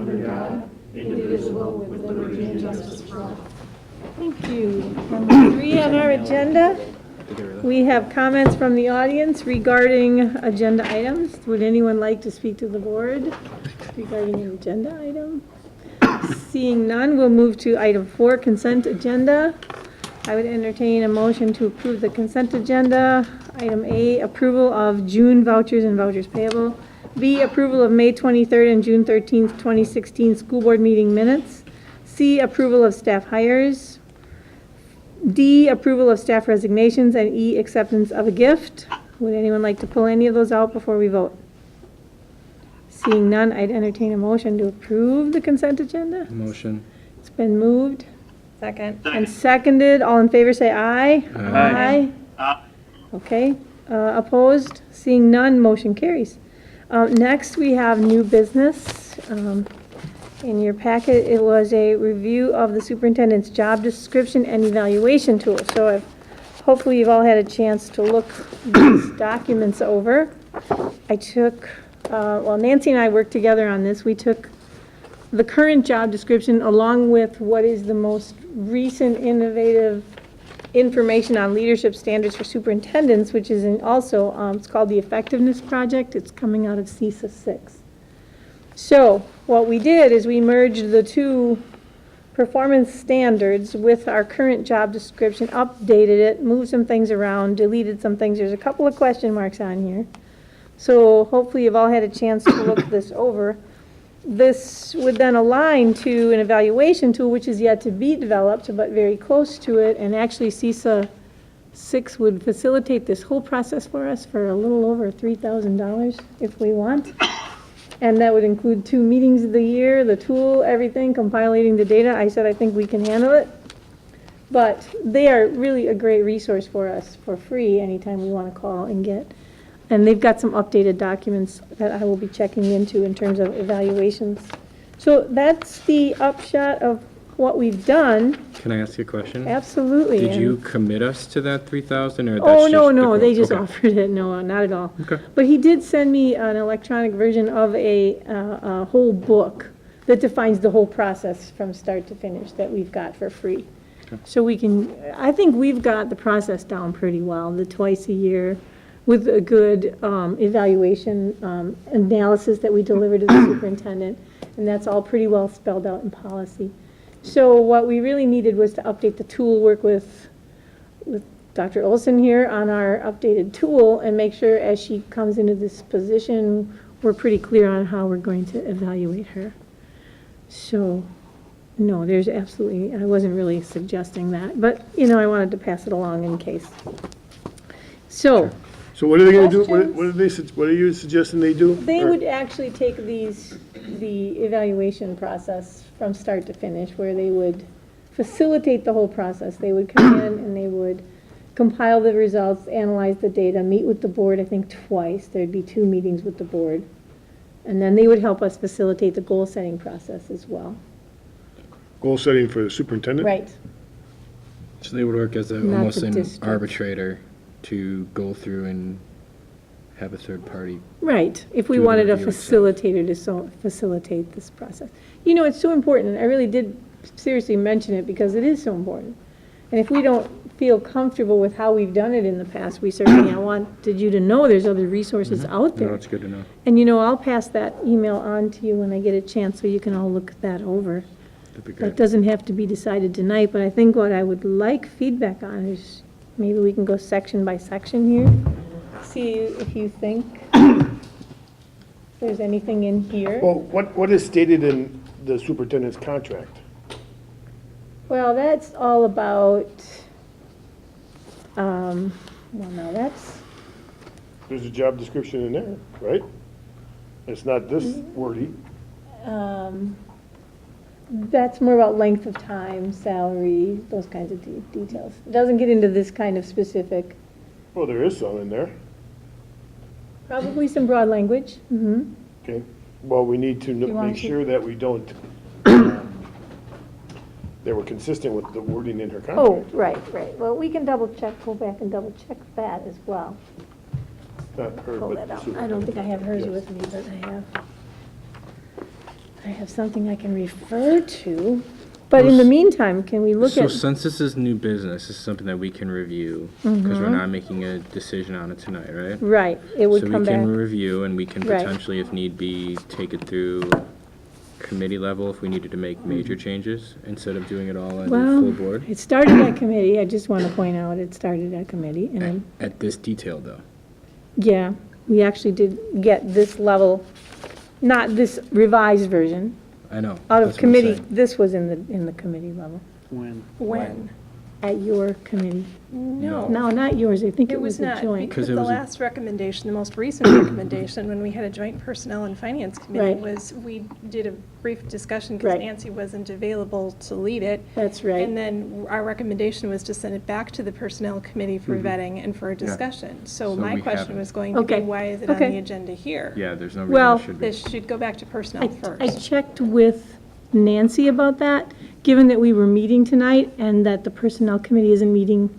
under God, indivisible, with liberty and justice for all. Thank you. Number 3 on our agenda, we have comments from the audience regarding agenda items. Would anyone like to speak to the board regarding an agenda item? Seeing none, we'll move to item 4, consent agenda. I would entertain a motion to approve the consent agenda. Item A, approval of June vouchers and vouchers payable. B, approval of May 23rd and June 13th, 2016 school board meeting minutes. C, approval of staff hires. D, approval of staff resignations. And E, acceptance of a gift. Would anyone like to pull any of those out before we vote? Seeing none, I'd entertain a motion to approve the consent agenda. Motion. It's been moved Second. and seconded. All in favor say aye. Aye. Aye. Okay. Opposed? Seeing none, motion carries. Next, we have new business. In your packet, it was a review of the superintendent's job description and evaluation tool. So hopefully you've all had a chance to look these documents over. I took, Nancy and I worked together on this. We took the current job description along with what is the most recent innovative information on leadership standards for superintendents, which is also, it's called the Effectiveness Project. It's coming out of CISA 6. So what we did is we merged the two performance standards with our current job description, updated it, moved some things around, deleted some things. There's a couple of question marks on here. So hopefully you've all had a chance to look this over. This would then align to an evaluation tool, which is yet to be developed, but very close to it. And actually, CISA 6 would facilitate this whole process for us for a little over $3,000 if we want. And that would include 2 meetings of the year, the tool, everything, compiling the data. I said I think we can handle it. But they are really a great resource for us for free anytime we want to call and get. And they've got some updated documents that I will be checking into in terms of evaluations. So that's the upshot of what we've done. Can I ask you a question? Absolutely. Did And- you commit us to that 3,000 or that's Oh, just no, the no, quote? they just Okay. offered it. No, not at all. Okay. But he did send me an electronic version of a whole book that defines the whole process from start to finish that we've got for free. Okay. So we can, I think we've got the process down pretty well, the twice a year with a good evaluation analysis that we deliver to the superintendent. And that's all pretty well spelled out in policy. So what we really needed was to update the tool, work with Dr. Olson here on our updated tool and make sure as she comes into this position, we're pretty clear on how we're going to evaluate her. So, no, there's absolutely, I wasn't really suggesting that, but, I wanted to pass it along in case. So, So what are they going to do? Questions? What are you suggesting they do? they Or- would actually take the evaluation process from start to finish, where they would facilitate the whole process. They would come in and they would compile the results, analyze the data, meet with the board, I think twice. There'd be 2 meetings with the board. And then they would help us facilitate the goal-setting process as well. Goal setting for the superintendent? Right. So they would work as Not almost the an district. arbitrator to go through and have a third party. Right, if we Do the wanted a review itself. facilitator to facilitate this process. It's so important, I really did seriously mention it because it is so important. And if we don't feel comfortable with how we've done it in the past, we certainly, I wanted you to know there's other resources out No, there. it's good to know. And I'll pass that email on to you when I get a chance so you can all look that over. That'd be That great. doesn't have to be decided tonight, but I think what I would like feedback on is maybe we can go section by section here. See if you think there's anything in here. Well, what is stated in the superintendent's contract? Well, that's all about, now that's, There's a job description in there, right? It's not this wordy. that's more about length of time, salary, those kinds of details. It doesn't get into this kind of specific, Well, there is some in there. probably some broad language. Mm-hmm. Okay. Well, we need to You want make to- sure that we don't, that we're consistent with the wording in her Oh, contract. right. Well, we can double check, go back and double check that as well. Not her, Pull but that the out. I don't think I have hers Yes. with me, but I have something I can refer to. But in the meantime, can we look So at, since this is new business, this is something that we can review, because we're not making a decision on it tonight, right? right, it would So come we can back. review, and we can Right. potentially, if need be, take it through committee level if we needed to make major changes, instead of doing it all at the full Well, board. it started at committee, I just want to point out, it started at committee, and then, At this detail, though. yeah, we actually did get this level, not this revised version. I know. Out that's of what I'm committee, saying. this was in the committee level, When? at your committee. No. No, not yours, I think It it was was a not, joint. because it the was a- last recommendation, the most recent recommendation, when we had a joint personnel and finance committee, Right. was we did a brief discussion because Right. Nancy wasn't available to lead it. That's right. And then our recommendation was to send it back to the personnel committee for vetting and for a discussion. So So my we question haven't. was going to be, Okay. why is it on Okay. the agenda here? Yeah, there's no reason Well, it should be. This should go back to personnel I first. checked with Nancy about that, given that we were meeting tonight and that the Personnel Committee isn't meeting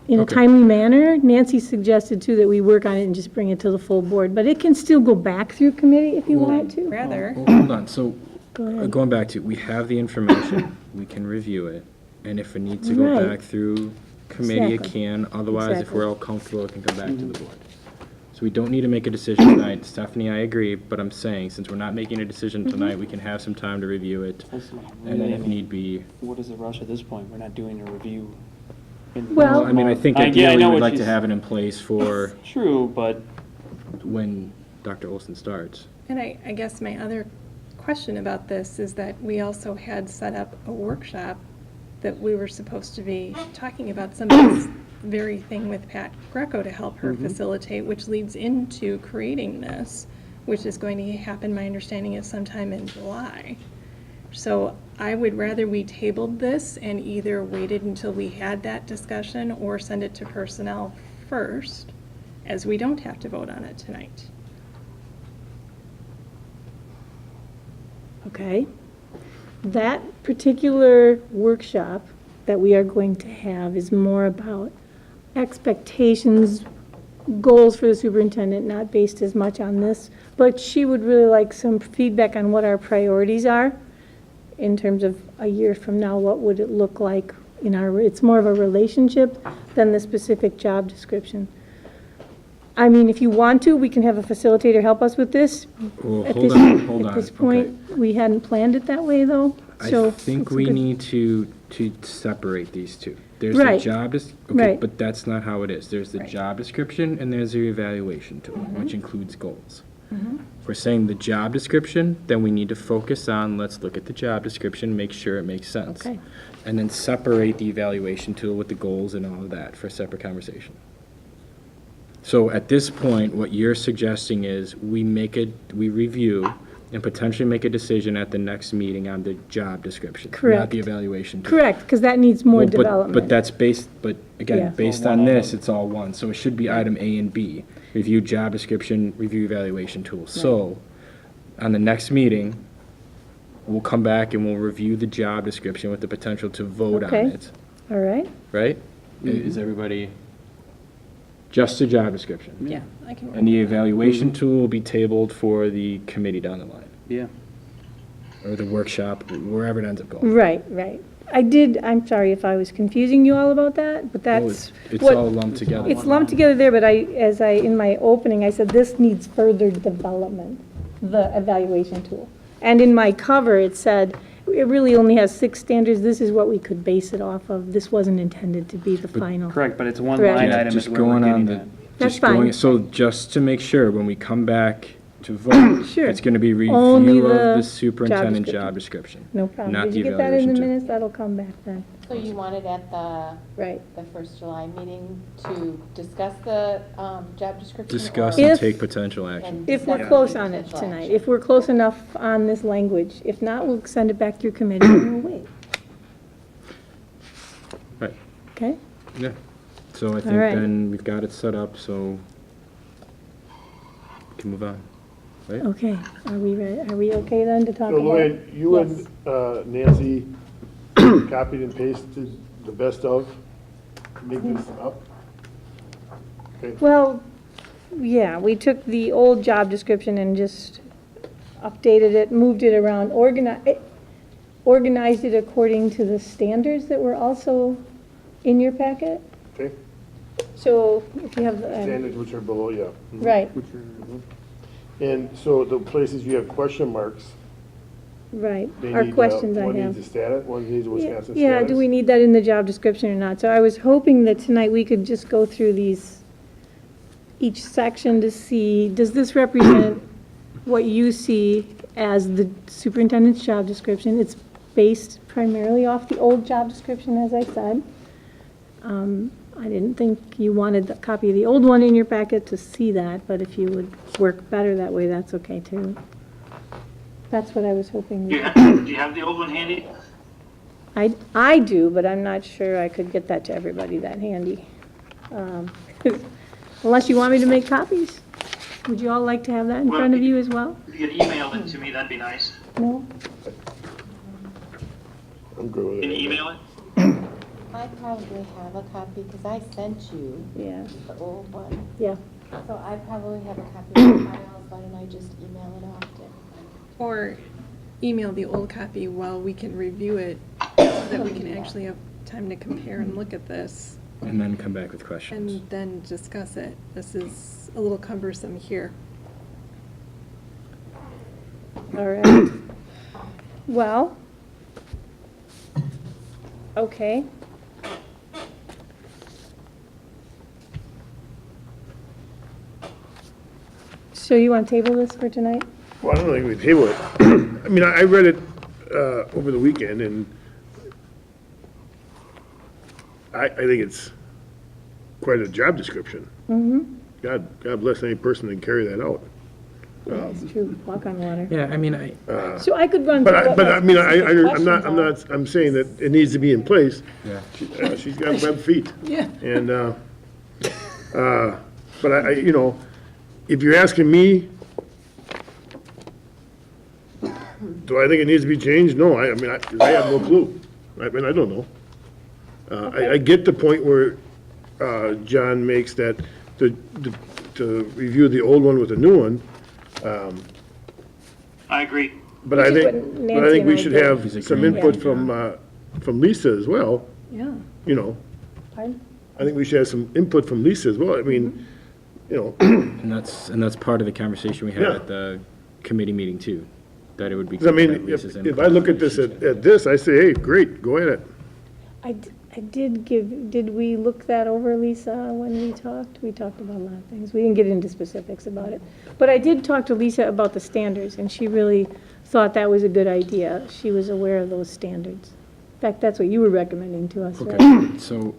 in a Okay. timely manner. Nancy suggested too that we work on it and just bring it to the full board, but it can still go back through committee if you want to. Rather, Well, hold on, so, Go ahead. going back to, we have the information, we can review it, and if it needs to go Right. back through committee, it Exactly. can, otherwise, if Exactly. we're all comfortable, it can come back to the board. So we don't need to make a decision tonight. Stephanie, I agree, but I'm saying, since we're not making a decision tonight, we can have some time to review it, and then if need be. What is the rush at this point? We're not doing a review. in- Well- I mean, I think yeah, I ideally, know we'd what like to she's- have it in place for True, but when Dr. Olson starts. and I guess my other question about this is that we also had set up a workshop that we were supposed to be talking about some of this very thing with Pat Greco to help her facilitate, which leads into creating this, which is going to happen, my understanding is sometime in July. So I would rather we tabled this and either waited until we had that discussion or send it to personnel first, as we don't have to vote on it tonight. Okay. That particular workshop that we are going to have is more about expectations, goals for the superintendent, not based as much on this, but she would really like some feedback on what our priorities are in terms of a year from now, what would it look like in our, it's more of a relationship than the specific job description. I mean, if you want to, we can have a facilitator help us with this. Well, At hold this- on. At this point, we hadn't planned it that way, though, so. I think it's a we good- need to separate these two. There's the Right. job, okay, Right. but that's not how it is. There's the Right. job description and there's the evaluation tool, which includes goals. Mm-hmm. If we're saying the job description, then we need to focus on, let's look at the job description, make sure it makes sense. Okay. And then separate the evaluation tool with the goals and all of that for a separate conversation. So at this point, what you're suggesting is we review and potentially make a decision at the next meeting on the job description, not Correct. the evaluation tool. Correct, because that needs more Well, but- development. But that's based, but Yeah. again, based All one on item. this, it's all one. So it should be item A and B. Review job description, review evaluation tool. So on the next meeting, we'll come back and we'll review the job description with the potential to vote on Okay. it, All right, right? Is everybody, just the job description? Yeah, I can work. And the evaluation tool will be tabled for the committee down the line, yeah. or the workshop, wherever it ends up going. right, right. I'm sorry if I was confusing you all about that, but Well, that's It's what. all lumped together. It's lumped together there, but in my opening, I said this needs further development, the evaluation tool. And in my cover, it said, it really only has 6 standards, this is what we could base it off of, this wasn't intended to be the final. Correct, but it's one Correct. line Yeah, item is Just where we're going on getting the, at. That's just going, fine. so just to make sure, when we come back to vote, Sure. it's gonna be Only review the of the superintendent description. job description. No problem. Not Did the you get that in the evaluation tool. minutes? That'll come back then. So you wanted at Right. the first July meeting to discuss the job description? Discuss or- and If- take potential action. and If we're discuss close on it potential tonight, action? if we're close enough on this language. If not, we'll send it back through committee and we'll wait. Right, Okay? yeah. So I think right. then we've got it set up, so we can move on, right? Okay, are we ready, are we okay then to talk So about? Luann, you Yes. and Nancy copied and pasted the best of, make this up? Okay, Well, yeah, we took the old job description and just updated it, moved it around, organized it according to the standards that were also in your packet. Okay, So if you have, standards which are below, yeah. right, And so the places you have question marks, right, they are need, questions I one have. needs a status, one needs a Wisconsin status. Yeah, do we need that in the job description or not? So I was hoping that tonight we could just go through these, each section to see, does this represent what you see as the superintendent's job description? It's based primarily off the old job description, as I said. I didn't think you wanted a copy of the old one in your packet to see that, but if you would work better that way, that's okay too. That's what I was hoping. Do you have the old one handy? I do, but I'm not sure I could get that to everybody that handy. Unless you want me to make copies. Would you all like to have that in Well, front of you as well? If you could email it to me, that'd be nice. No? I'm good with it. Can you email it? I probably have a copy because I sent you Yeah, the old one. yeah. So I probably have a copy of the file. Why don't I just email it off to everybody? Or email the old copy while we can review it, so that we can actually have time to compare and look at this, And then come back with questions. and then discuss it. This is a little cumbersome here. All right. Well, okay. So you want to table this for tonight? Well, I don't think we table it. I mean, I read it over the weekend, and I think it's quite a job description. Mm-hmm. God bless any person that can carry that out. That's true, walk on water. Yeah, I mean, So I could run. But through what I my mean, specific I'm questions not, I'm saying that it needs to be in place. yeah. She's got web feet. Yeah. And, but you know, if you're asking me, do I think it needs to be changed? No, I mean, I have no clue. I mean, I don't know. I get the point where John makes that to review the old one with the new one, I agree. but Which I is think, what but Nancy I think and we I should did. have He's some agreeing. input from Lisa as well, Yeah, you know. fine. I think we should have some input from Lisa as well. I mean, you know, And that's part of the conversation we had Yeah. at the committee meeting too, that it would be. 'cause I good to mean, have Lisa's if input I look on at this what she at this, I say, hey, great, go ahead. I did give, did we look that over, Lisa, when we talked? We talked about a lot of things. We didn't get into specifics about it. But I did talk to Lisa about the standards, and she really thought that was a good idea. She was aware of those standards. In fact, that's what you were recommending to us, right? Okay, so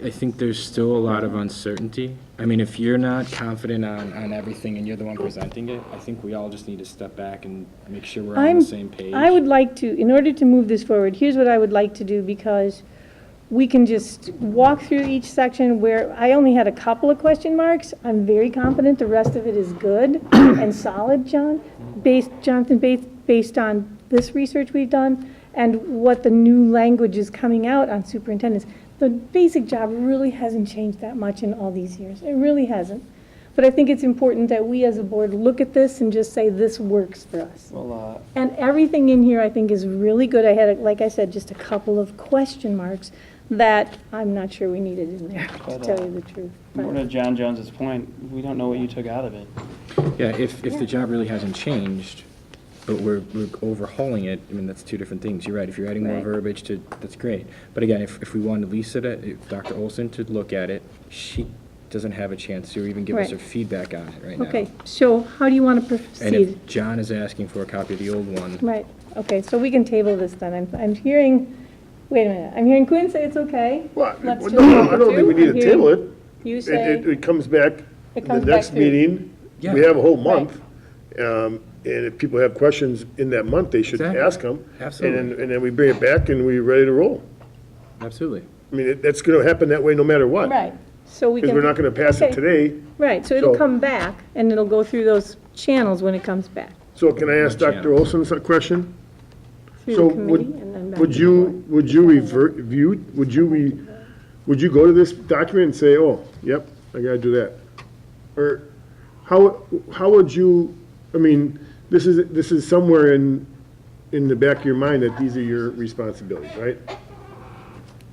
I think there's still a lot of uncertainty. I mean, if you're not confident on everything and you're the one presenting it, I think we all just need to step back and make sure we're on the same page. I would like to, in order to move this forward, here's what I would like to do, because we can just walk through each section where I only had a couple of question marks. I'm very confident the rest of it is good and solid, Jonathan, based on this research we've done and what the new language is coming out on superintendents. The basic job really hasn't changed that much in all these years. It really hasn't. But I think it's important that we as a board look at this and just say, this works for us. Well, And everything in here, I think, is really good. I had, like I said, just a couple of question marks that I'm not sure we needed in there, to But, tell you the truth. more to John Jones's point, we don't know what you took out of it. Yeah, if the job really hasn't changed, but we're overhauling it, I mean, that's two different things. You're right, if you're adding more Right. verbiage to, that's great. But again, if we wanted Lisa if Dr. Olson to look at it, she doesn't have a chance to even give us Right. her feedback on it right now. Okay, so how do you want to And proceed? if John is asking for a copy of the old one, Right, okay, so we can table this then. I'm hearing, wait a minute, I'm hearing Quinn say it's okay. Well, Let's no, just no, vote I don't think we to. need I'm to table hearing it. You say, It comes back It in comes the back next through. meeting. Yeah. We have a whole Right. month. And if people have questions in that month, they should Exactly. ask them. Absolutely. And then we bring it back and we're ready to roll. absolutely. I mean, that's going to happen that way no matter what. right, so we can. Because we're not going to pass Okay. it today. Right, so it'll So- come back, and it'll go through those channels when it comes back. So can I ask What Dr. channel? Olson a question? Through So the committee and then back would to the you, board. would you would you go to this document and say, oh, yep, I gotta do that? Or how would you, I mean, this is somewhere in the back of your mind that these are your responsibilities, right?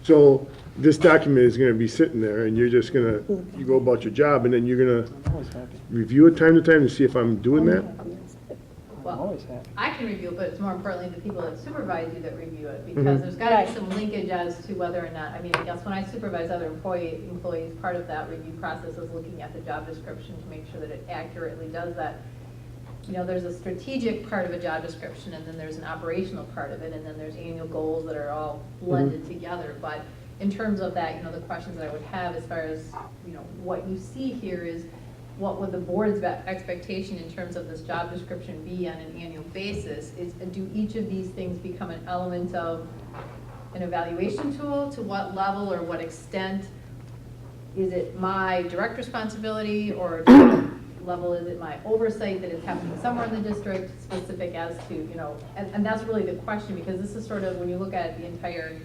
So this document is gonna be sitting there, and you're just gonna, you go about your job, and then you're gonna I'm always happy. review it time to time to see if I'm doing that? I'm always happy. I can review it, but it's more importantly the people that supervise you that review it, because there's gotta be some linkage as to whether or not, I mean, I guess when I supervise other employees, part of that review process is looking at the job description to make sure that it accurately does that. You know, there's a strategic part of a job description, and then there's an operational part of it, and then there's annual goals that are all blended together. But in terms of that, you know, the questions that I would have as far as, you know, what you see here is, what would the board's expectation in terms of this job description be on an annual basis? Do each of these things become an element of an evaluation tool? To what level or what extent? Is it my direct responsibility, or to what level is it my oversight that is happening somewhere in the district, specific as to, you know, and that's really the question, because this is sort of, when you look at the entire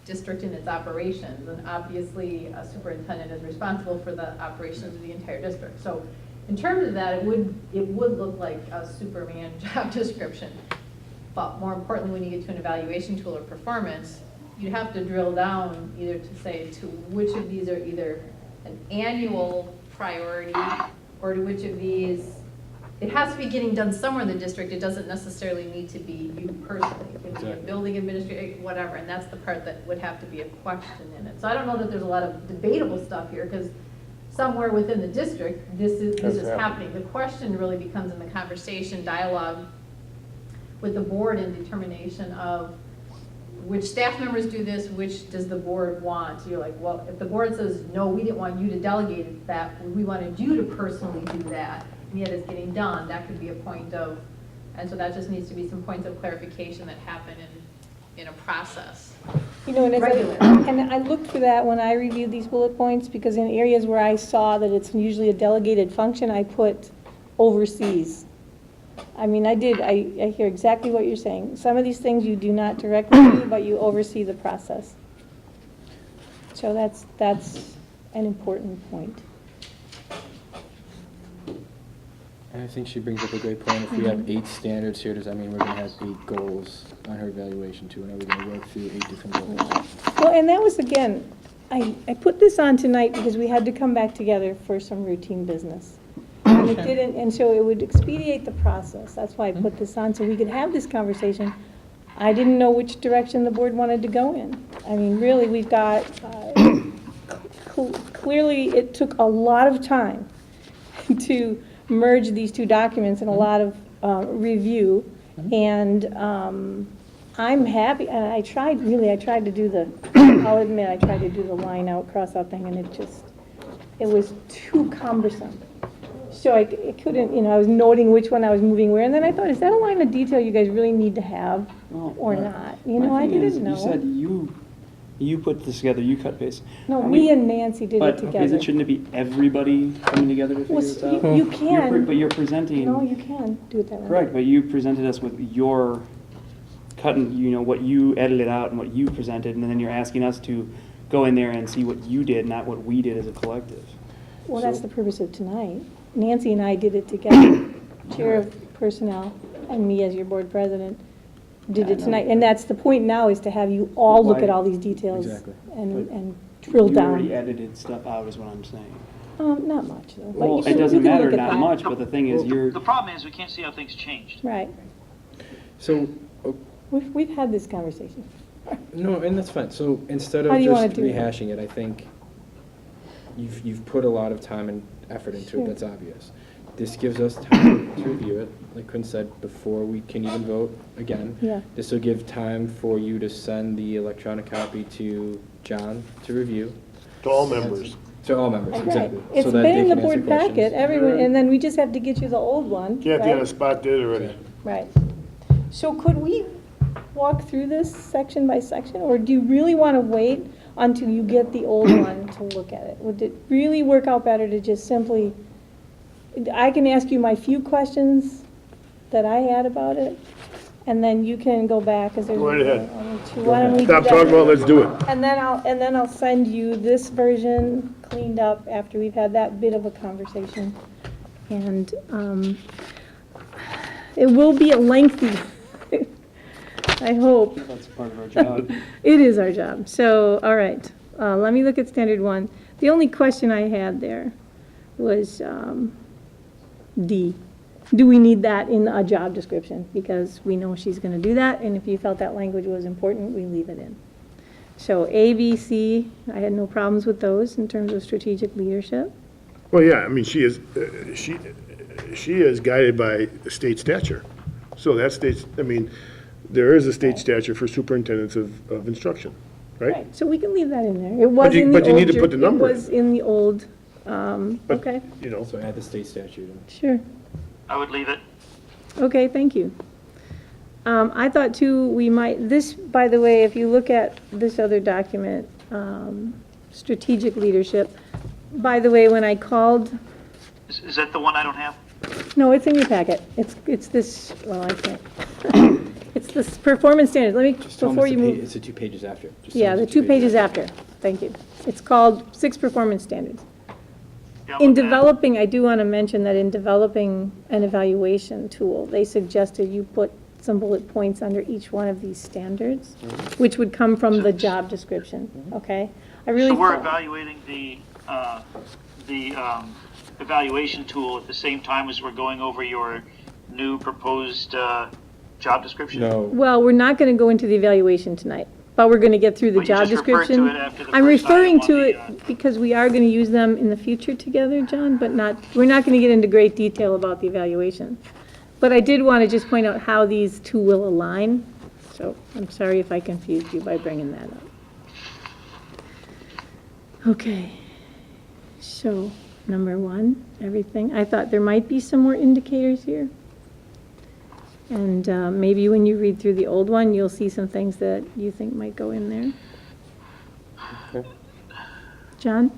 district and its operations, and obviously a superintendent is responsible for the operations of the entire district. So in terms of that, it would look like a Superman job description. But more importantly, when you get to an evaluation tool or performance, you have to drill down either to say to which of these are either an annual priority, or to which of these, it has to be getting done somewhere in the district. It doesn't necessarily need to be you personally. It could be a building administrator, whatever, and that's the part that would have to be a question in it. So I don't know that there's a lot of debatable stuff here, because somewhere within the district, this is happening. The question really becomes in the conversation, dialogue with the board, and determination of which staff members do this, which does the board want. So you're like, well, if the board says, no, we didn't want you to delegate that, we wanted you to personally do that, and yet it's getting done, that could be a point of, and so that just needs to be some points of clarification that happen in a process. You know, and I looked for that when I reviewed these bullet points, because in areas where I saw that it's usually a delegated function, I put overseas. I mean, I hear exactly what you're saying. Some of these things you do not directly do, but you oversee the process. So that's an important point. And I think she brings up a great point. If we have 8 standards here, does that mean we're going to have 8 goals on her evaluation too? And are we going to work through 8 different goals? Well, and that was, again, I put this on tonight because we had to come back together for some routine business. And it didn't, and so it would expedite the process. That's why I put this on, so we could have this conversation. I didn't know which direction the board wanted to go in. I mean, really, we've got, clearly, it took a lot of time to merge these 2 documents and a lot of review. And I'm happy, and I tried to do the, I'll admit, I tried to do the line out, cross out thing, and it was too cumbersome. So I couldn't, you know, I was noting which one I was moving where, and then I thought, is that a line of detail you guys really need to have or not? You know, I didn't know. You said you put this together, you cut paste. No, me and Nancy did it together. But shouldn't it be everybody coming together to figure this out? You can. But you're presenting. No, you can do it that way. Correct, but you presented us with your cutting, you know, what you edited out and what you presented, and then you're asking us to go in there and see what you did, not what we did as a collective. Well, that's the purpose of tonight. Nancy and I did it together. Chair of Personnel and me as your board president did it tonight. And that's the point now, is to have you all look at all these details and drill down. You already edited stuff out is what I'm saying. Not much, though. But Well, you it doesn't you can matter, look at not that. much, but the thing is, The problem is we can't see how things changed. Right. So, We've had this conversation. no, and that's fine. So instead How of do you just wanna do it? rehashing it, I think you've put a lot of time and effort into Sure. it. That's obvious. This gives us time to review it, like Quinn said, before we can even vote again. Yeah. This will give time for you to send the electronic copy to John to review. To all members. To all members, Right. exactly. It's so that been they in the can answer board packet, questions. everyone, and then we just have to get you the old one. Kathy on right? the spot did it already. Right. So could we walk through this section by section, or do you really want to wait until you get the old one to look at it? Would it really work out better to just simply, I can ask you my few questions that I had about it, and then you can go back, because there's Go right ahead. only 2. Why don't we do Stop that? talking about, let's do it. And then I'll send you this version cleaned up after we've had that bit of a conversation. And It will be a lengthy, I hope. That's part of our job. It is our job. So, all right, let me look at standard one. The only question I had there was D. Do we need that in a job description? Because we know she's going to do that, and if you felt that language was important, we leave it in. So A, B, C, I had no problems with those in terms of strategic leadership. Well, yeah, I mean, she is guided by state stature. So that states, I mean, there is a state stature for superintendents of instruction, right? So we can leave that in there. It was you- in the but you need old to put the number It in. was in the old, But, okay, You know, So add the state statute. sure. I would leave it. Okay, thank you. I thought too, we might, this, by the way, if you look at this other document, strategic leadership, by the way, when I called, Is that the one I don't have? no, it's in your packet. It's this, well, I can't. It's this performance standards. Let me, Just tell them before it's you the move. it's the 2 pages after. Just tell Yeah, them the it's 2 pages after. Thank you. It's called 6 Performance Standards. Yeah, In with that. developing, I do want to mention that in developing an evaluation tool, they suggested you put some bullet points under each one of these standards, which would come from the job description, okay? I really So we're thought, evaluating the evaluation tool at the same time as we're going over your new proposed job description? No, well, we're not going to go into the evaluation tonight, but we're going to get through the But you job just referred to description. it after the I'm first referring item to on it the, because we are going to use them in the future together, John, but we're not going to get into great detail about the evaluation. But I did want to just point out how these two will align, so I'm sorry if I confused you by bringing that up. Okay, so number 1, everything. I thought there might be some more indicators here. And maybe when you read through the old one, you'll see some things that you think might go in there. Okay. John,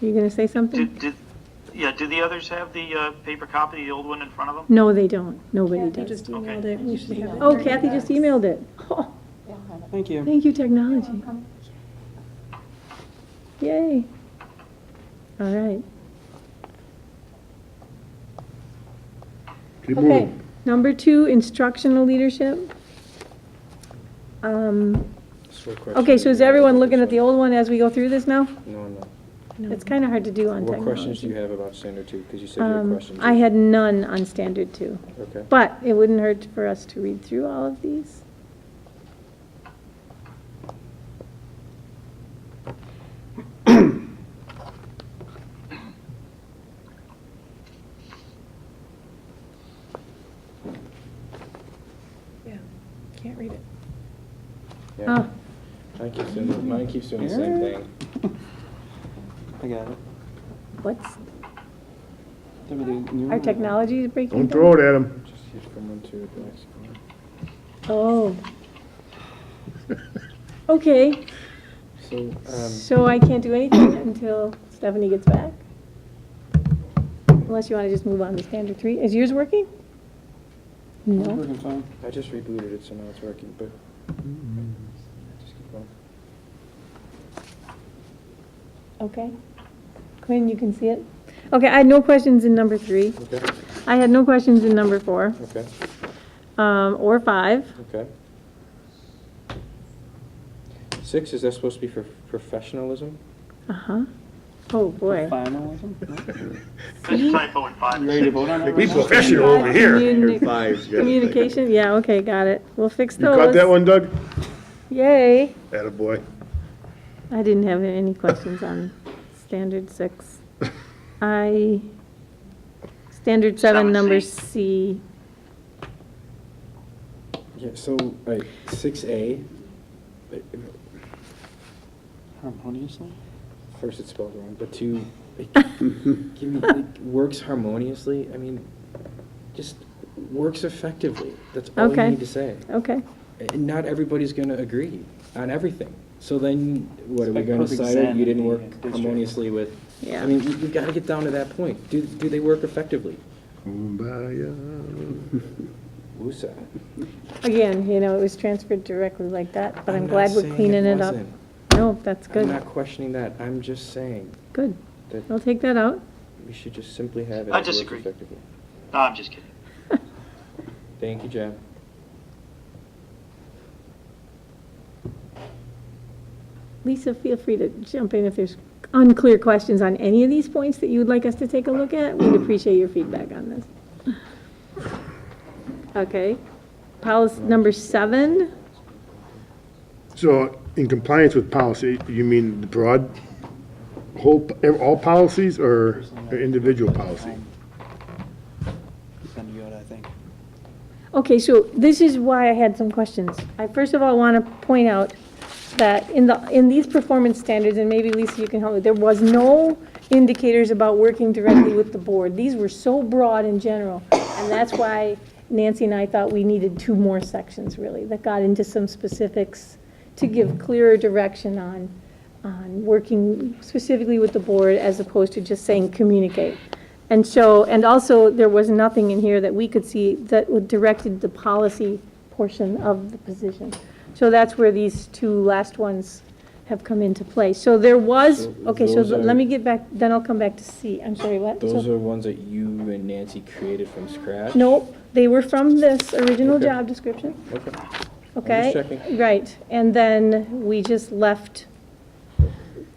are you going to say something? do the others have the paper copy, the old one in front of them? No, they don't. Nobody Kathy does. just emailed it, we should have it. Oh, Kathy just emailed it. Oh, Thank you. thank you, technology. Yay. All right. keep Okay, moving. number 2, instructional leadership. Okay, so is everyone looking at the old one as we go through this now? No. It's kind of hard to do on What technology. questions do you have about standard 2? Because you said you had questions. I had none on standard 2, Okay. but it wouldn't hurt for us to read through all of these. Yeah, can't read it. Yeah. Oh, Mine keeps doing the same thing. I got it. what's, Everything new. our technology is breaking Don't down? throw it at him. Just hit from 1 to the next one. Oh. Okay, So, so I can't do anything until Stephanie gets back? Unless you want to just move on to standard 3. Is yours working? No? Working fine. I just rebooted it, so now it's working, but just keep going. Okay. Quinn, you can see it? Okay, I had no questions in number 3. Okay, I had no questions in number 4, okay, or 5. okay. 6, is that supposed to be for professionalism? Uh-huh. Oh, boy. Finalism? There's a typo in 5. You ready to vote on it? Be right now? professional over here. Communication, yeah, okay, got it. We'll fix You those. caught that one, Doug? Yay. Attaboy. I didn't have any questions on standard 6. Standard 7, number 7C. C. Yeah, so, 6A, Harmoniously? first it's spelled wrong, but 2, give me, works harmoniously, I mean, just works effectively. That's all you Okay. need to say. Okay. And not everybody's gonna agree on everything. So then, what, are we like gonna perfect decide zen you didn't in the work district. harmoniously with? Yeah. I mean, we've gotta get down to that point. Do they work effectively? Kumbaya. Woosah. Again, it was transferred directly like that, but I'm not glad we're saying cleaning it up. wasn't. No, that's I'm good. not questioning that. I'm just saying Good. that I'll take that out. we should just simply have it. I as works disagree. effectively. No, I'm just kidding. Thank you, Jen. Lisa, feel free to jump in if there's unclear questions on any of these points that you would like us to take a look at. We'd appreciate your feedback on this. Okay. Policy number 7. So in compliance with policy, you mean the broad, all policies or individual policy? Send you out, I think. Okay, so this is why I had some questions. I first of all want to point out that in these performance standards, and maybe Lisa, you can help me, there was no indicators about working directly with the board. These were so broad in general, and that's why Nancy and I thought we needed 2 more sections, really, that got into some specifics to give clearer direction on working specifically with the board as opposed to just saying communicate. And so, and also, there was nothing in here that we could see that would directed the policy portion of the position. So that's where these 2 last ones have come into play. So there was, So okay, so those are- let me get back, then I'll come back to C. I'm sorry, what? Those So- are ones that you and Nancy created from scratch? Nope, they were from this original Okay. job description. Okay. Okay, checking. right, and then we just left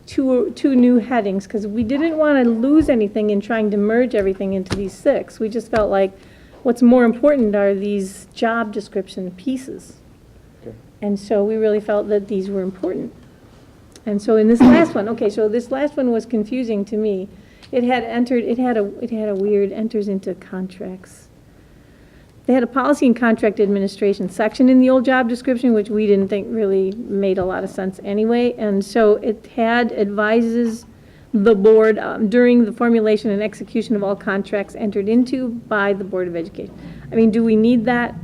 two new headings, because we didn't want to lose anything in trying to merge everything into these 6. We just felt like what's more important are these job description pieces. Okay. And so we really felt that these were important. And so in this last one, okay, so this last one was confusing to me. It had a weird enters into contracts. They had a policy and contract administration section in the old job description, which we didn't think really made a lot of sense anyway. And so it had advises the board during the formulation and execution of all contracts entered into by the Board of Education. I mean, do we need that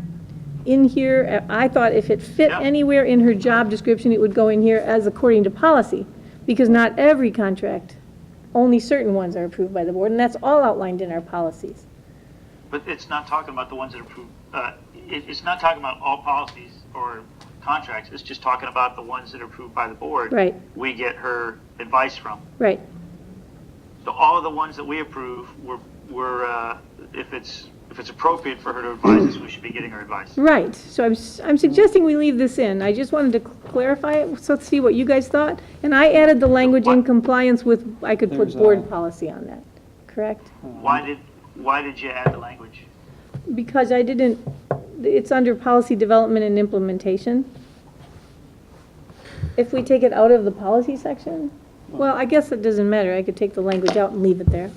in here? I thought if it fit Yeah. anywhere in her job description, it would go in here as according to policy, because not every contract, only certain ones are approved by the board, and that's all outlined in our policies. But it's not talking about the ones that approve, it's not talking about all policies or contracts, it's just talking about the ones that are approved by the board. Right. We get her advice from. Right, So all of the ones that we approve, we're if it's appropriate for her to advise us, we should be getting her advice. right. So I'm suggesting we leave this in. I just wanted to clarify it, so let's see what you guys thought. And I added the language in compliance with, I could put There's board policy on that, correct? Why did you add the language? Because I didn't, it's under policy development and implementation. If we take it out of the policy section, well, I guess it doesn't matter. I could take the language out and leave it there.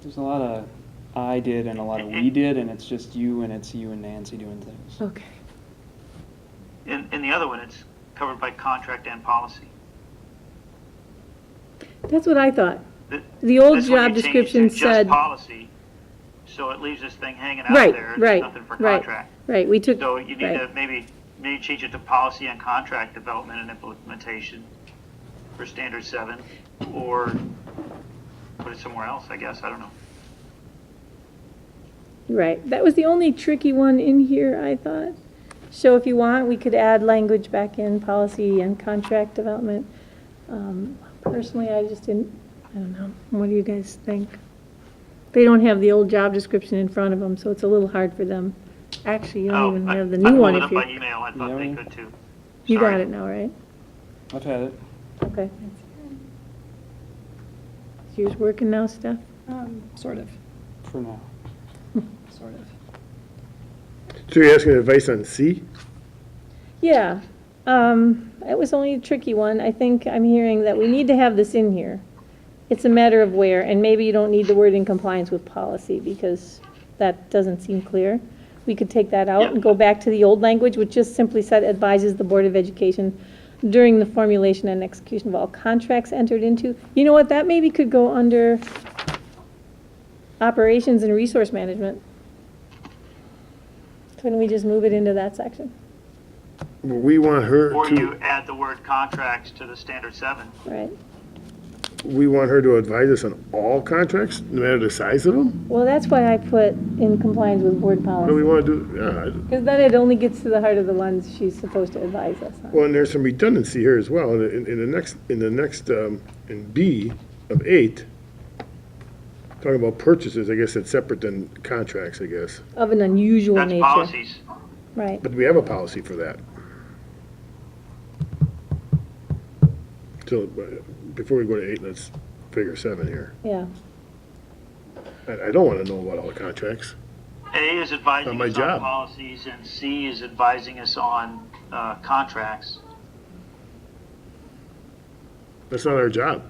There's a lot of I did and a lot of we did, and it's just you and Nancy doing things. Okay. In the other one, it's covered by contract and policy. That's what I thought. Th- The old this one job you changed description to said. just policy, so it leaves this thing hanging out Right, there. right, There's nothing for right, contract. right. We took, So you need right. to maybe change it to policy and contract development and implementation for standard 7, or put it somewhere else, I guess, I don't know. Right, that was the only tricky one in here, I thought. So if you want, we could add language back in policy and contract development. Personally, I just didn't, I don't know, what do you guys think? They don't have the old job description in front of them, so it's a little hard for them. Actually, you don't even have the new one if I pulled it you, up by email, I thought they Yeah. could too. you got Sorry. it now, right? I've had it. Okay. Is yours working now, Steph? Sort of, For now. sort of. So you're asking advice on C? Yeah, it was only a tricky one. I think I'm hearing that we need to have this in here. It's a matter of where, and maybe you don't need the word in compliance with policy, because that doesn't seem clear. We could take that out and go back to the old language, which just simply said advises the Board of Education during the formulation and execution of all contracts entered into. You know what, that maybe could go under operations and resource management. Couldn't we just move it into that section? We want her Or to, you add the word contracts to the standard 7. Right. we want her to advise us on all contracts, no matter the size of them? Well, that's why I put in compliance with board What do we policy. want to do? Because then it only gets to the heart of the ones she's supposed to advise us on. Well, and there's some redundancy here as well. In the next, in B of 8, talking about purchases, I guess it's separate than contracts, I guess. Of an unusual That's nature. policies. Right. But we have a policy for that. So, before we go to 8, let's figure 7 here. Yeah. I don't want to know about all the contracts. A is advising Not my us job. on policies, and C is advising us on contracts. That's not our job.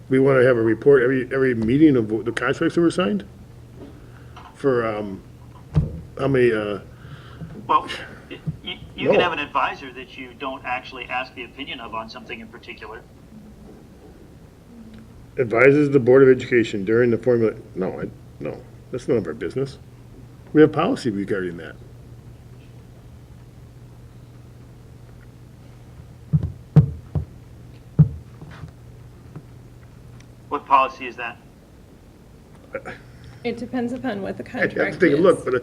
We want to have a report every meeting of the contracts that were signed? For, how many, Well, you No. can have an advisor that you don't actually ask the opinion of on something in particular. advises the Board of Education during the formula, no, that's none of our business. We have policy regarding that. What policy is that? It depends upon what the I have contract to take a look, is.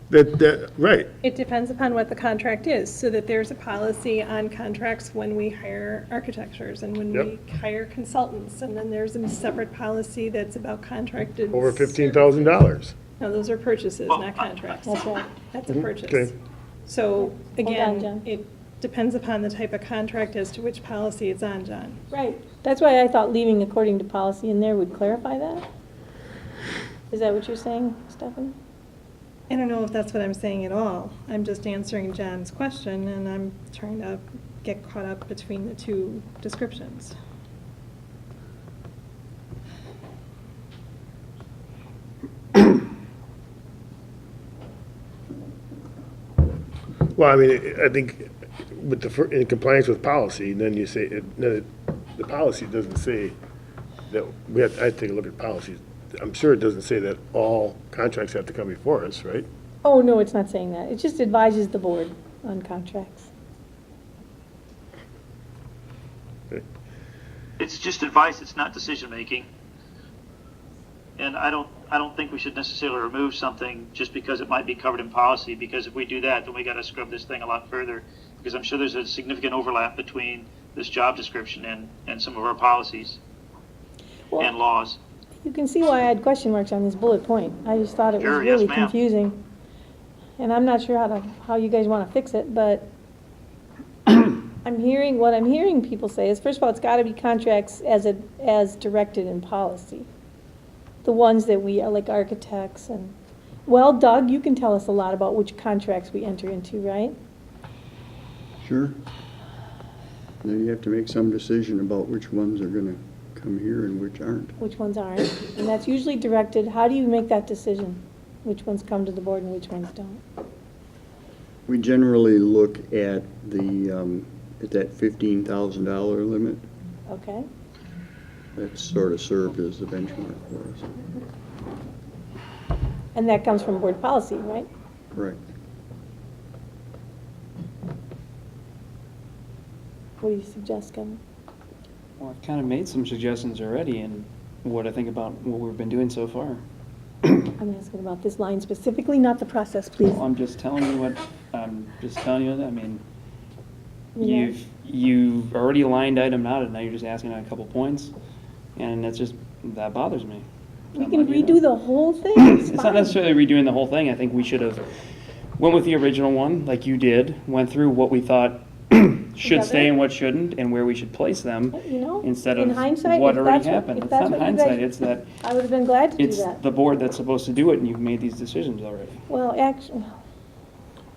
but right, It depends upon what the contract is, so that there's a policy on contracts when we hire architectures and when we hire consultants, and then there's a separate policy that's about contracted. over $15,000. No, those are purchases, Well, not contracts. That's right. That's a Okay. purchase. So, on, again, John. it depends upon the type of contract as to which policy it's on, John. Right. That's why I thought leaving according to policy in there would clarify that. Is that what you're saying, Stephanie? I don't know if that's what I'm saying at all. I'm just answering John's question, and I'm trying to get caught up between the two descriptions. Well, I mean, I think with in compliance with policy, then you say, the policy doesn't say that, I have to take a look at policies. I'm sure it doesn't say that all contracts have to come before us, right? Oh, no, it's not saying that. It just advises the board on contracts. It's just advice, it's not decision-making. And I don't think we should necessarily remove something just because it might be covered in policy, because if we do that, then we gotta scrub this thing a lot further, because I'm sure there's a significant overlap between this job description and some of our policies Well, and laws. you can see why I had question marks on this bullet point. I just thought it was Sure, yes, really ma'am. confusing. And I'm not sure how you guys want to fix it, but what I'm hearing people say is, first of all, it's got to be contracts as directed in policy. The ones that we are, like architects and, well, Doug, you can tell us a lot about which contracts we enter into, right? Sure. Then you have to make some decision about which ones are gonna come here and which aren't. Which ones aren't. And that's usually directed, how do you make that decision? Which ones come to the board and which ones don't? We generally look at at that $15,000 limit. Okay? That's sort of served as the benchmark for us. And that comes from board policy, right? Correct. What do you suggest, Kevin? Well, I've kind of made some suggestions already in what I think about what we've been doing so far. I'm asking about this line specifically, not the process, please. Well, I'm just telling you that, I mean, Yeah. you've already aligned item out, and now you're just asking on a couple points, and that bothers me. We I'm can letting you know. redo the whole thing, it's It's not fine. necessarily redoing the whole thing. I think we should have went with the original one, like you did, went through what we thought should stay Together? and what shouldn't, and where we should place them, You know, instead in of hindsight, what if already that's what- happened. if It's that's not what you hindsight, guys- it's that I would have been glad to do it's that. the board that's supposed to do it, and you've made these decisions already. Well, actually,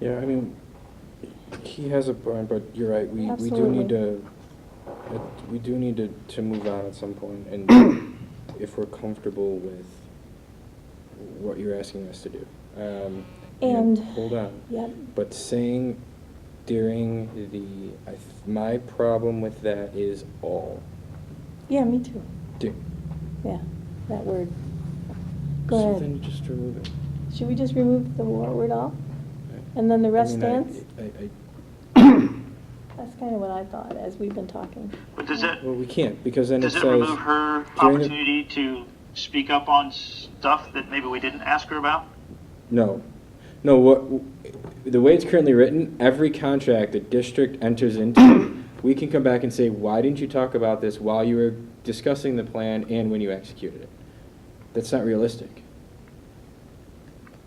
Yeah, I mean, he has a point, but you're right, we do Absolutely. need to move on at some point, and if we're comfortable with what you're asking us to do. And- Hold on. yeah, But saying during my problem with that is all. yeah, me too. Do. Yeah, that word. Go So ahead. then you just remove it. Should we just remove the word all? And then the rest stands? That's kind of what I thought as we've been talking. But does it, Well, we can't, because then it does says. it remove her during the- opportunity to speak up on stuff that maybe we didn't ask her about? No. No, the way it's currently written, every contract the district enters into we can come back and say, why didn't you talk about this while you were discussing the plan and when you executed it? That's not realistic.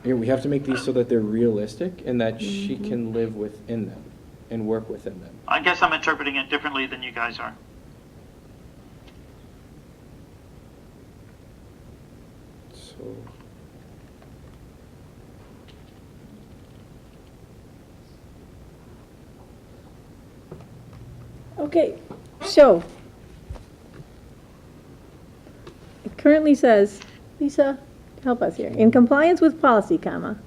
We have to make these so that they're realistic and that she can live within them and work within them. I guess I'm interpreting it differently than you guys are. So, Okay, so it currently says, Lisa, help us here. In compliance with policy, comma,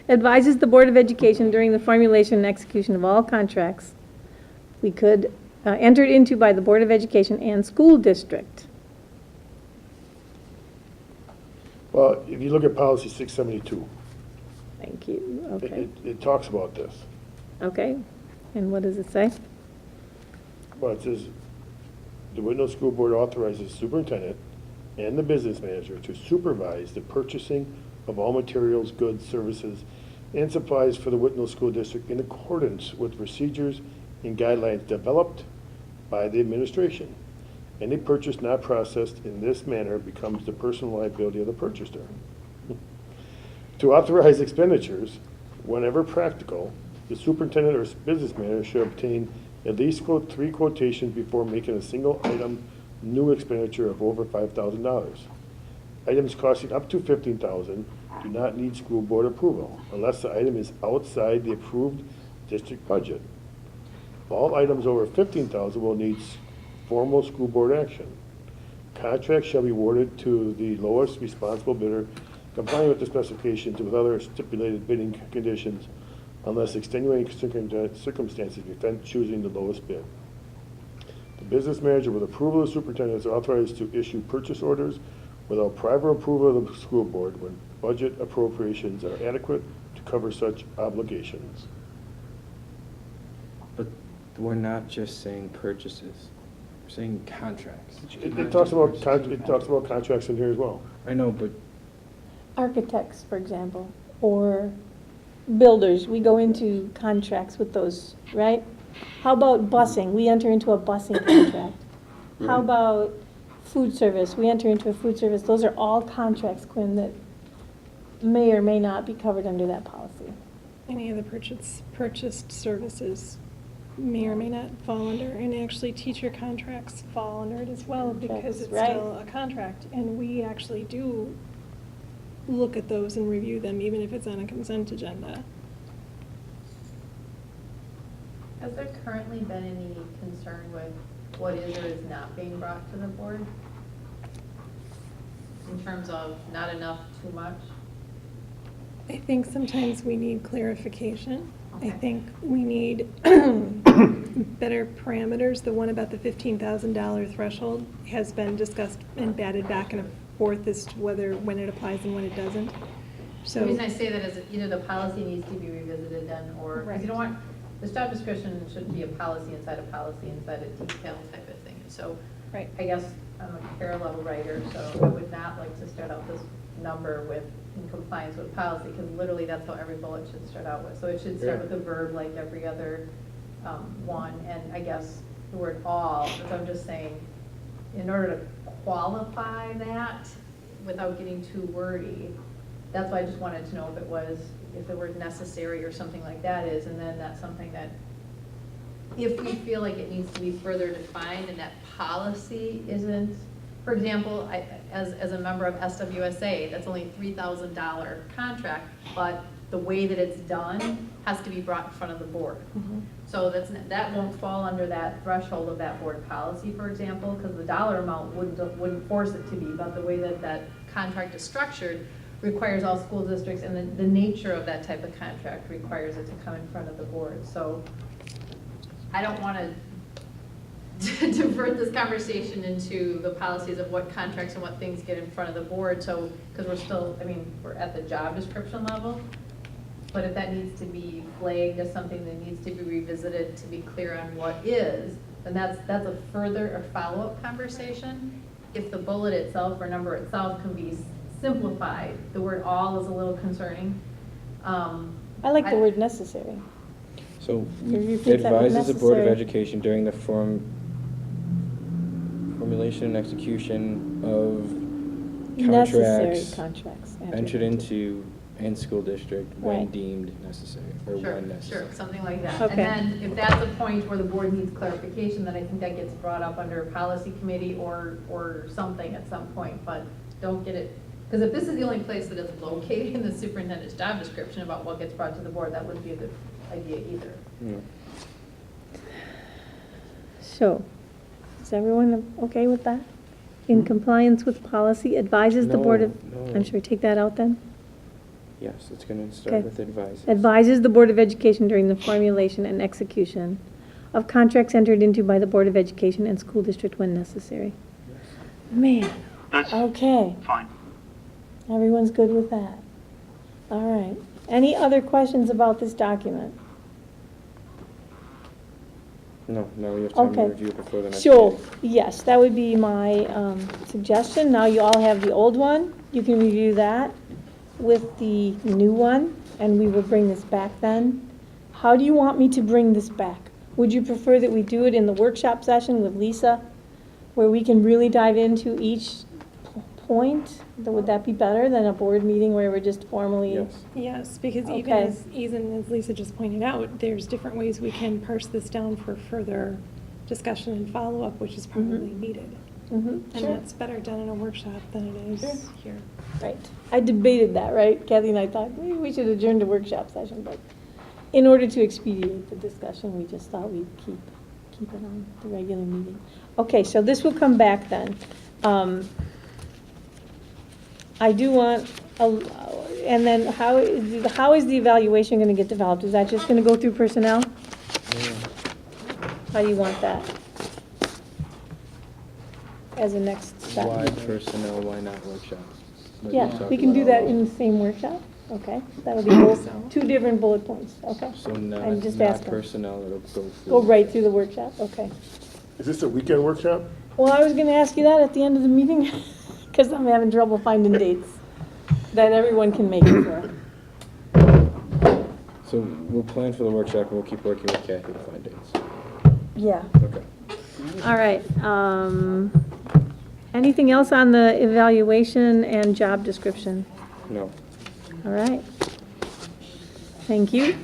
advises the Board of Education during the formulation and execution of all contracts we could entered into by the Board of Education and school district. Well, if you look at policy 672, Thank you, okay. it talks about this. Okay, and what does it say? Well, it says, the Whitnall School Board authorizes the superintendent and the business manager to supervise the purchasing of all materials, goods, services, and supplies for the Whitnall School District in accordance with procedures and guidelines developed by the administration. Any purchase not processed in this manner becomes the personal liability of the purchaser. To authorize expenditures, whenever practical, the superintendent or business manager should obtain at least 3 quotations before making a single item new expenditure of over $5,000. Items costing up to $15,000 do not need school board approval unless the item is outside the approved district budget. All items over $15,000 will need formal school board action. Contracts shall be awarded to the lowest responsible bidder complying with the specifications with other stipulated bidding conditions unless extenuating circumstances prevent choosing the lowest bid. The business manager, with approval of the superintendent, is authorized to issue purchase orders without prior approval of the school board when budget appropriations are adequate to cover such obligations. but we're not just saying purchases, we're saying contracts. It talks about contracts in here as well. I know, but Architects, for example, or builders, we go into contracts with those, right? How about busing? We enter into a busing contract. How about food service? We enter into a food service. Those are all contracts, Quinn, that may or may not be covered under that policy. Any of the purchased services may or may not fall under, and actually teacher contracts fall under it as well because it's Right. still a contract. And we actually do look at those and review them, even if it's on a consent agenda. Has there currently been any concern with what is or is not being brought to the board? In terms of not enough, too much? I think sometimes we need clarification. I Okay. think we need better parameters. The one about the $15,000 threshold has been discussed and batted back and forth as to when it applies and when it doesn't. The reason I So, say that is either the policy needs to be revisited then, or, because you don't want, this job description shouldn't be a policy inside a detail type of thing. So right. I guess I'm a parallel writer, so I would not like to start out this number with in compliance with policy, because literally that's how every bullet should start out with. So it should start Yeah. with a verb like every other one, and I guess the word all, but I'm just saying, in order to qualify that without getting too wordy, that's why I just wanted to know if the word necessary or something like that is, and then that's something that, if we feel like it needs to be further defined and that policy isn't, for example, as a member of SWSA, that's only a $3,000 contract, but the way that it's done has to be brought in front of the board. So that won't fall under that threshold of that board policy, for example, because the dollar amount wouldn't force it to be, but the way that that contract is structured requires all school districts, and the nature of that type of contract requires it to come in front of the board. So I don't want to divert this conversation into the policies of what contracts and what things get in front of the board, so, because we're at the job description level, but if that needs to be flagged as something that needs to be revisited to be clear on what is, then that's a further or follow-up conversation. If the bullet itself or number itself can be simplified, the word all is a little concerning. I like the word necessary. So Review things that were advises the Board of necessary. Education during the formulation and execution of Necessary contracts contracts. entered into in school district when Right. deemed necessary, or Sure, when necessary. sure, something like that. Okay. And then if that's a point where the board needs clarification, then I think that gets brought up under policy committee or something at some point, but don't get it, because if this is the only place that it's located in the superintendent's job description about what gets brought to the board, that wouldn't be a good idea either. No. So, is everyone okay with that? In compliance with policy, advises the Board of, No, no. I'm sorry, take that out then? Yes, it's going to start Okay. with advice. Advises the Board of Education during the formulation and execution of contracts entered into by the Board of Education and school district when necessary. Man, That's okay, fine. everyone's good with that. All right. Any other questions about this document? No, now we have time to Okay. review it before the next Sure, meeting. yes, that would be my suggestion. Now you all have the old one. You can review that with the new one, and we will bring this back then. How do you want me to bring this back? Would you prefer that we do it in the workshop session with Lisa, where we can really dive into each point? Would that be better than a board meeting where we're just formally? Yes. Yes, because even Okay. as Lisa just pointed out, there's different ways we can parse this down for further discussion and follow-up, which is probably needed. Mhm, And sure. that's better done in a workshop than it is Sure. here. Right. I debated that, right? Kathy and I thought, maybe we should adjourn to workshop session, but in order to expedite the discussion, we just thought we'd keep it on the regular meeting. Okay, so this will come back then. I do want, and then how is the evaluation going to get developed? Is that just going to go through personnel? How do you want that? As a next step? Why personnel, why not workshops? Like Yeah, talked we can do about that all in the same workshop, okay? That'll be both, two different bullet points, okay? So I'm not, just not asking. personnel, it'll go through. Go right through the workshop, okay. Is this a weekend workshop? Well, I was gonna ask you that at the end of the meeting, because I'm having trouble finding dates that everyone can make it for. So we'll plan for the workshop and we'll keep working with Kathy to find dates. Yeah. Okay. All right, anything else on the evaluation and job description? No. All right. Thank you.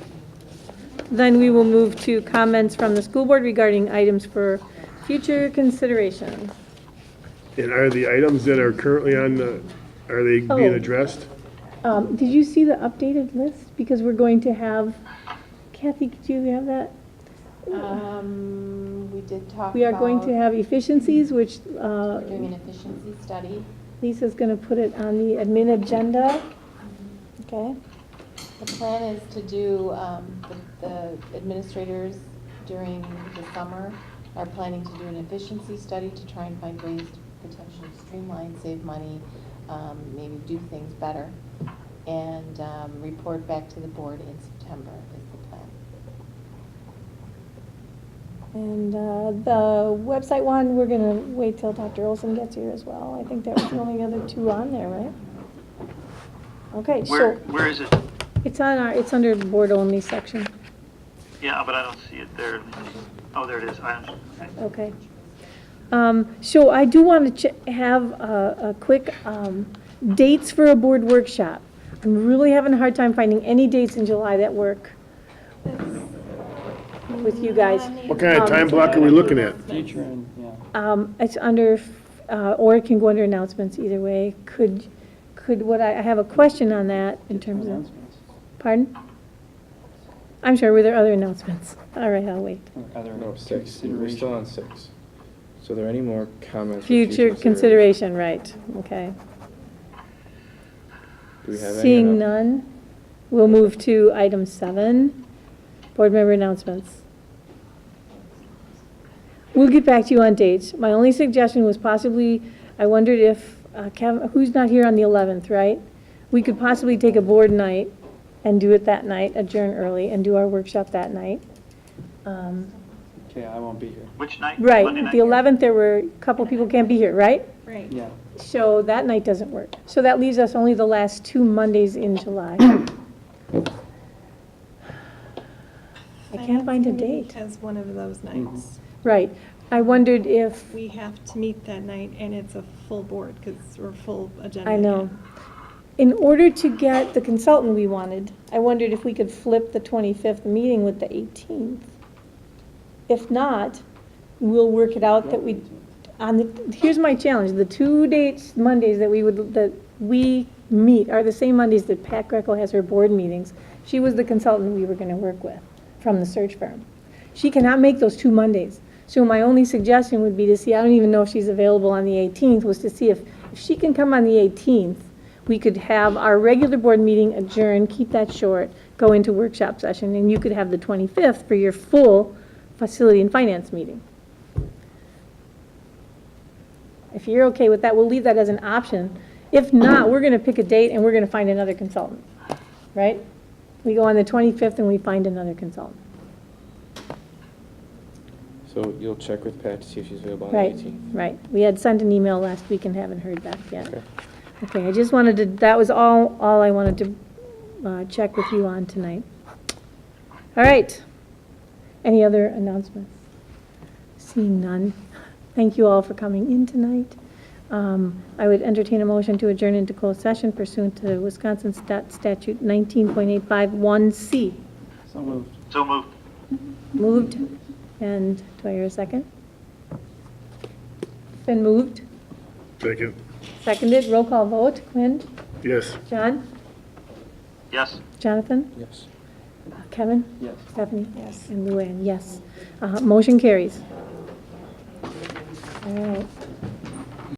Then we will move to comments from the school board regarding items for future consideration. And are the items that are currently on the, are they being Oh. addressed? Did you see the updated list? Because we're going to have, Kathy, did you have that? We did talk about. We are going to have efficiencies, which We're doing an efficiency study. Lisa's going to put it on the admin agenda. Okay, The plan is to do, the administrators during the summer are planning to do an efficiency study to try and find ways to potentially streamline, save money, maybe do things better, and report back to the board in September is the plan. and the website one, we're going to wait till Dr. Olson gets here as well. I think that was the only other two on there, right? Okay, so Where is it? it's it's under the board only section. Yeah, but I don't see it there. Oh, there it is. I understand. Okay. Okay. So I do want to have a quick dates for a board workshop. I'm really having a hard time finding any dates in July that work with you guys. What kind of time block are we looking at? Future and, yeah. It's under, or it can go under announcements, either way. Could I have a question on that in terms of, Announcements. pardon? I'm sorry, were there other announcements? All right, I'll wait. Or other No, 6. We're consideration. still on 6. So are there any more comments? for Future consideration, right, okay. Do we have any? or Seeing no? none, we'll move to item 7, board member announcements. We'll get back to you on dates. My only suggestion was possibly, I wondered if, Kevin, who's not here on the 11th, right? We could possibly take a board night and do it that night, adjourn early, and do our workshop that night. Okay, I won't be here. Which night? Right, Monday night? the 11th, there were, a couple people can't be here, right? Right. Yeah. So that night doesn't work. So that leaves us only the last 2 Mondays in July. I can't find a Finance committee date. has one of those nights. Right. I wondered if, We have to meet that night, and it's a full board, because we're full agenda. I know. In order to get the consultant we wanted, I wondered if we could flip the 25th meeting with the 18th. If not, we'll work it out that we, here's my challenge, the 2 dates, Mondays that we meet are the same Mondays that Pat Greco has her board meetings. She was the consultant we were gonna work with from the search firm. She cannot make those 2 Mondays. So my only suggestion would be to see, I don't even know if she's available on the 18th, was to see if she can come on the 18th, we could have our regular board meeting adjourn, keep that short, go into workshop session, and you could have the 25th for your full facility and finance meeting. If you're okay with that, we'll leave that as an option. If not, we're gonna pick a date and we're gonna find another consultant, right? We go on the 25th and we find another consultant. So you'll check with Pat to see if she's available on the Right, 18th? right. We had sent an email last week and haven't heard back yet. Okay. Okay, I just wanted to, that was all I wanted to check with you on tonight. All right. Any other announcements? Seeing none. Thank you all for coming in tonight. I would entertain a motion to adjourn into closed session pursuant to Wisconsin statute 19.851C. So moved. So moved. Moved, and do I hear a second? Been moved, Second, seconded, roll call vote. Quinn? yes. John? Yes. Jonathan? Yes. Kevin? Yes. Stephanie? Yes. And Luann, yes. Motion carries. All right.